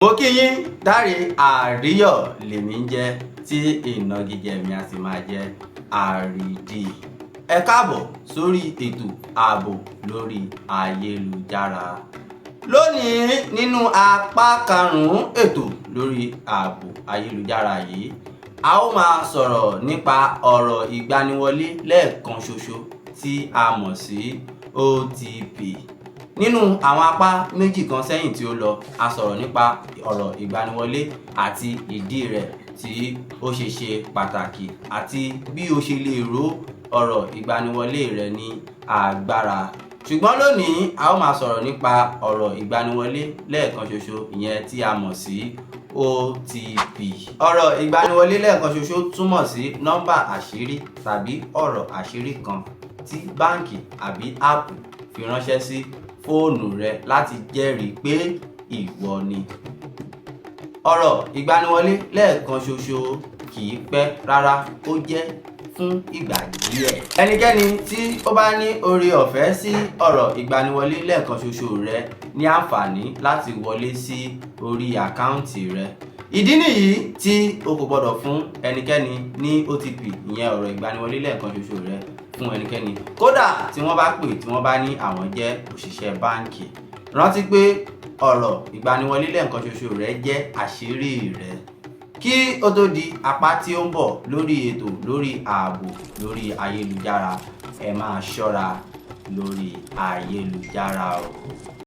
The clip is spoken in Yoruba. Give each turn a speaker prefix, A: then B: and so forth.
A: Mo kí yín, Dáre Àríyọ̀ lèmi ń jẹ́ tí ìnagijẹ mi a sì máa jẹ́ Àrídì. Ẹ káàbọ̀ sórí ètò ààbò lórí ayélujára. Lónìí nínú apá karùn-ún ètò lórí ààbò ayélujára yìí, a ó máa sọ̀rọ̀ nípa ọ̀rọ̀ ìgbaniwọlé lẹ́ẹ̀kan ṣoṣo tí a mọ̀ sí OTP. Nínú àwọn apá méjì kan sẹ́yìn tí ó lọ, a sọ̀rọ̀ nípa ọ̀rọ̀ ìgbaniwọlé àti ìdí rẹ̀ tí ó ṣe pàtàkì àti bí o ṣe lè ró ọ̀rọ̀ ìgbaniwọlé rẹ ní agbára. Ṣùgbọ́n lónìí a ó máa sọ̀rọ̀ nípa ọ̀rọ̀ ìgbaniwọlé lẹ́ẹ̀kan ṣoṣo, ìyẹn tí a mọ̀ sí OTP. Ọ̀rọ̀ ìgbaniwọlé lẹ́ẹ̀kan ṣoṣo túmọ̀ sí nọ́mbà àṣírí tàbí ọ̀rọ̀ àṣírí kan tí báǹkì àbí áàpù fi ránṣẹ́ sí fóònù rẹ láti jẹ́rìí pé ìwọ ni. Ọ̀rọ̀ ìgbaniwọlé lẹ́ẹ̀kan ṣoṣo kì í pẹ́ rárá, ó jẹ́ fún ìgbà díẹ̀. Ẹnikẹ́ni tí ó bá ní oore ọ̀fẹ́ sí ọ̀rọ̀ ìgbaniwọlé lẹ́ẹ̀kan ṣoṣo rẹ ní àǹfààní láti wọlé sí orí àkáǹtì rẹ. Ìdí nìyí tí o kò gbọdọ̀ fún ẹnikẹ́ni ní OTP, ìyẹn ọ̀rọ̀ ìgbaniwọlé lẹ́ẹ̀kan ṣoṣo rẹ, fún ẹnikẹ́ni. Kódà tí wọ́n bá pè tí wọ́n bá ní àwọn jẹ́ òṣìṣẹ́ báǹkì. Rántí pé ọ̀rọ̀ ìgbaniwọlé lẹ́ẹ̀kan ṣoṣo rẹ jẹ́ àṣírí rẹ. Kí ó tó di apá tí ó ń bọ̀ lórí ètò lórí ààbò lórí ayélujára, ẹ máa ṣọ́ra lórí ayélujára o.